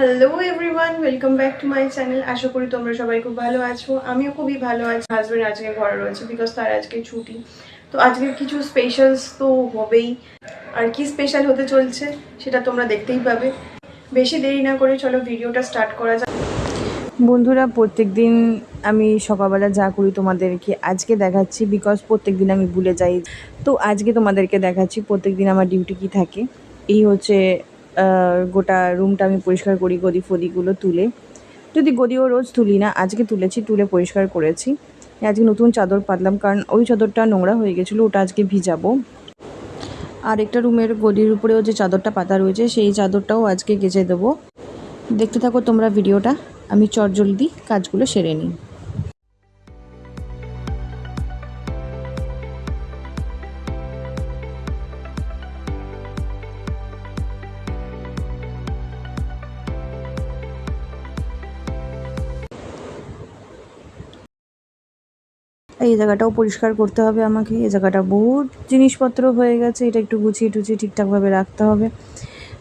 Hello everyone, welcome back to my channel. আশা করি তোমরা সবাই খুব ভালো আছো। আমিও খুবই ভালো আছি। হাজব্যান্ড আজকে ঘরে রয়েছে বিকজ তার আজকে ছুটি। তো আজকে কিছু স্পেশালস তো হবেই। আর কি স্পেশাল হতে চলছে সেটা তোমরা দেখতেই পাবে। বেশি দেরি না করে চলো ভিডিওটা স্টার্ট করা যাক। বন্ধুরা, প্রত্যেক দিন আমি সকালবেলা যা করি তোমাদেরকে আজকে দেখাচ্ছি, বিকজ প্রত্যেক দিন আমি ভুলে যাই। তো আজকে তোমাদেরকে দেখাচ্ছি প্রত্যেক দিন আমার ডিউটি কী থাকে। এই হচ্ছে গোটা রুমটা আমি পরিষ্কার করি, গদি ফদিগুলো তুলে। যদি গদিও রোজ তুলি না, আজকে তুলেছি, তুলে পরিষ্কার করেছি। আজকে নতুন চাদর পাতলাম, কারণ ওই চাদরটা নোংরা হয়ে গেছিলো, ওটা আজকে ভিজাবো। আর একটা রুমের গদির উপরেও যে চাদরটা পাতা রয়েছে সেই চাদরটাও আজকে কেচে দেবো। দেখতে থাকো তোমরা ভিডিওটা, আমি চটজলদি কাজগুলো সেরে নিই। এই জায়গাটাও পরিষ্কার করতে হবে আমাকে। এই জায়গাটা বহুত জিনিসপত্র হয়ে গেছে, এটা একটু গুছিয়ে টুছিয়ে ঠিকঠাকভাবে রাখতে হবে।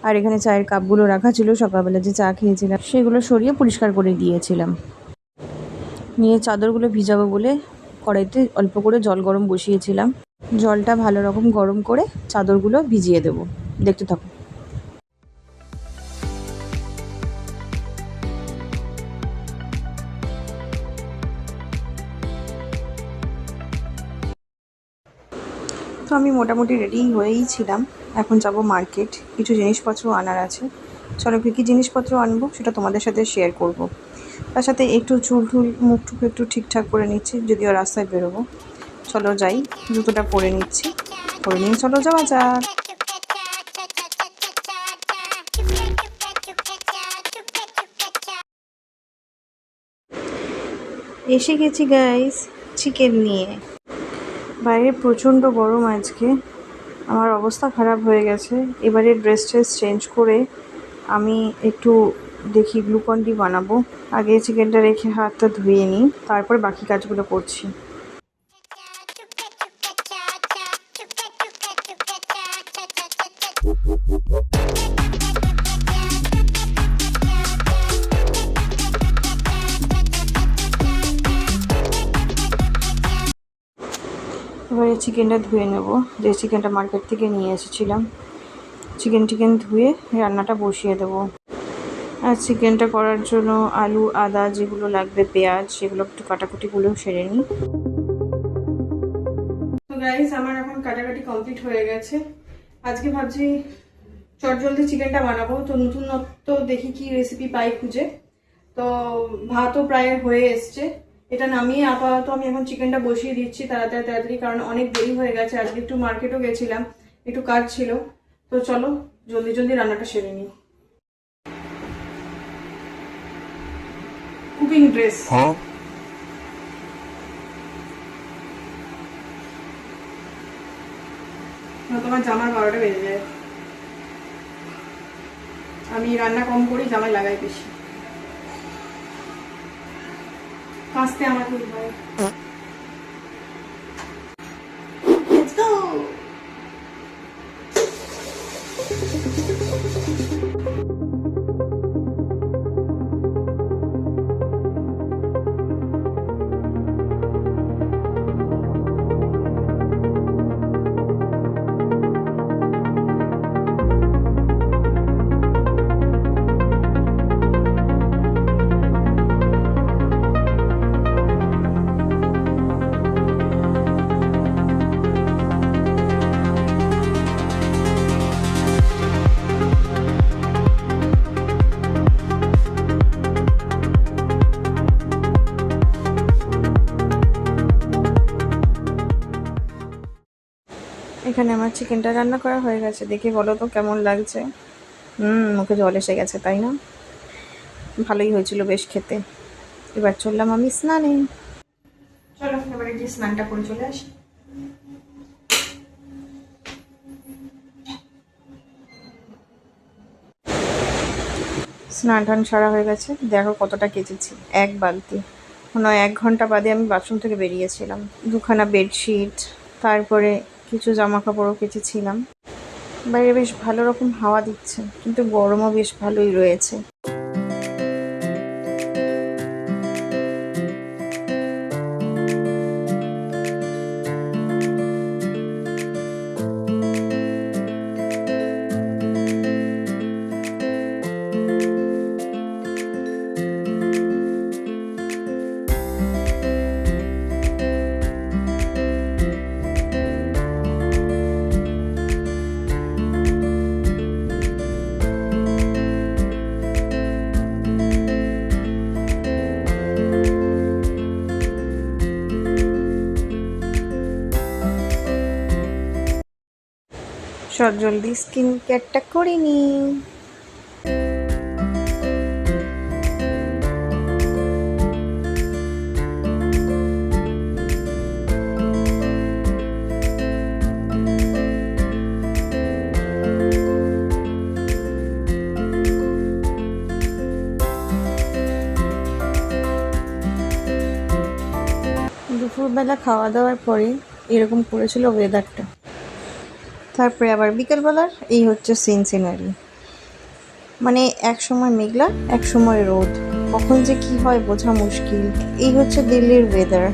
আর এখানে চায়ের কাপগুলো রাখা ছিল, সকালবেলা যে চা খেয়েছিলাম সেগুলো সরিয়ে পরিষ্কার করে দিয়েছিলাম। নিয়ে চাদরগুলো ভিজাবো বলে কড়াইতে অল্প করে জল গরম বসিয়েছিলাম। জলটা ভালো রকম গরম করে চাদরগুলো ভিজিয়ে দেবো। দেখতে থাকো। তো আমি মোটামুটি রেডি হয়েই ছিলাম। এখন যাব মার্কেট, কিছু জিনিসপত্র আনার আছে। চলো কী কী জিনিসপত্র আনবো সেটা তোমাদের সাথে শেয়ার করব। তার সাথে একটু চুল মুখ টুক একটু ঠিকঠাক করে নিচ্ছি, যদিও রাস্তায় বেরোবো। চলো যাই, জুতোটা পরে নিচ্ছি, পরে নিয়ে চলো যাওয়া যাক। এসে গেছি গাইস চিকেন নিয়ে। বাইরে প্রচণ্ড গরম আজকে, আমার অবস্থা খারাপ হয়ে গেছে। এবারে ড্রেস চেঞ্জ করে আমি একটু দেখি গ্লুকন-ডি বানাবো। আগে চিকেনটা রেখে হাতটা ধুয়ে নিই, তারপর বাকি কাজগুলো করছি। এবারে চিকেনটা ধুয়ে নেব, যে চিকেনটা মার্কেট থেকে নিয়ে এসেছিলাম। চিকেন ধুয়ে রান্নাটা বসিয়ে দেবো। আর চিকেনটা করার জন্য আলু, আদা যেগুলো লাগবে, পেঁয়াজ, সেগুলো একটু কাটাকুটিগুলো সেরে নিই। তো গাইস, আমার এখন কাটাকাটি কমপ্লিট হয়ে গেছে। আজকে ভাবছি চটজলদি চিকেনটা বানাবো। তো নতুনত্ব দেখি কি রেসিপি পাই খুঁজে। তো ভাতও প্রায় হয়ে এসছে, এটা নামিয়ে আপাতত আমি এখন চিকেনটা বসিয়ে দিচ্ছি তাড়াতাড়ি, কারণ অনেক দেরি হয়ে গেছে। আজকে একটু মার্কেটও গেছিলাম, একটু কাজ ছিল। তো চলো জলদি রান্নাটা সেরে নিই। কুকিং ড্রেস, তোমার জামার 12টা বেজে যায়। আমি রান্না কম করি, জামাই লাগাই বেশি। কাঁচতে আমার খুব ভয়। Let's go! এখানে আমার চিকেনটা রান্না করা হয়ে গেছে, দেখে বলো তো কেমন লাগছে। মুখে জল এসে গেছে, তাই না? ভালোই হয়েছিল বেশ খেতে। এবার চললাম আমি স্নানে। চলো এবারে গিয়ে স্নানটা করে চলে আসি। স্নান টান সারা হয়ে গেছে, দেখো কতটা কেচেছি, এক বালতি। মনে হয় 1 ঘন্টা বাদে আমি বাথরুম থেকে বেরিয়েছিলাম। 2খানা বেডশিট, তারপরে কিছু জামা কাপড়ও কেচেছিলাম। বাইরে বেশ ভালো রকম হাওয়া দিচ্ছে, কিন্তু গরমও বেশ ভালোই রয়েছে। চট জলদি স্কিন কেয়ারটা করে নি। দুপুরবেলা খাওয়া দাওয়ার পরে এরকম করেছিল ওয়েদারটা। তারপরে আবার বিকেলবেলার এই হচ্ছে সিনারি। মানে এক সময় মেঘলা, এক সময় রোদ, কখন যে কি হয় বোঝা মুশকিল। এই হচ্ছে দিল্লির ওয়েদার।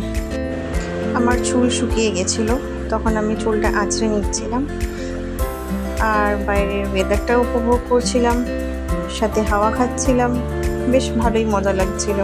আমার চুল শুকিয়ে গেছিল, তখন আমি চুলটা আঁচড়ে নিচ্ছিলাম আর বাইরের ওয়েদারটা উপভোগ করছিলাম, সাথে হাওয়া খাচ্ছিলাম। বেশ ভালোই মজা লাগছিল।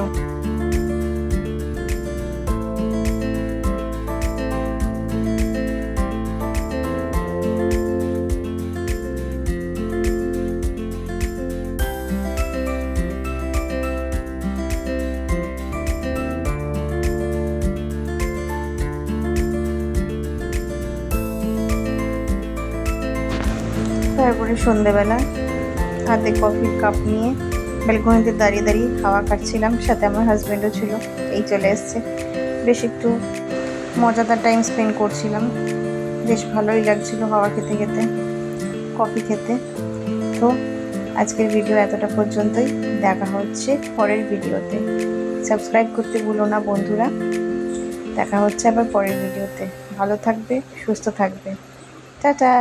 তারপরে সন্ধেবেলা হাতে কফির কাপ নিয়ে ব্যালকনিতে দাঁড়িয়ে দাঁড়িয়ে হাওয়া কাটছিলাম, সাথে আমার হাজব্যান্ডও ছিল, এই চলে এসছে। বেশ একটু মজাদার টাইম স্পেন্ড করছিলাম, বেশ ভালোই লাগছিল হাওয়া খেতে খেতে, কফি খেতে। তো আজকের ভিডিও এতটা পর্যন্তই, দেখা হচ্ছে পরের ভিডিওতে। সাবস্ক্রাইব করতে ভুলো না বন্ধুরা। দেখা হচ্ছে আবার পরের ভিডিওতে। ভালো থাকবে, সুস্থ থাকবে। টাটা।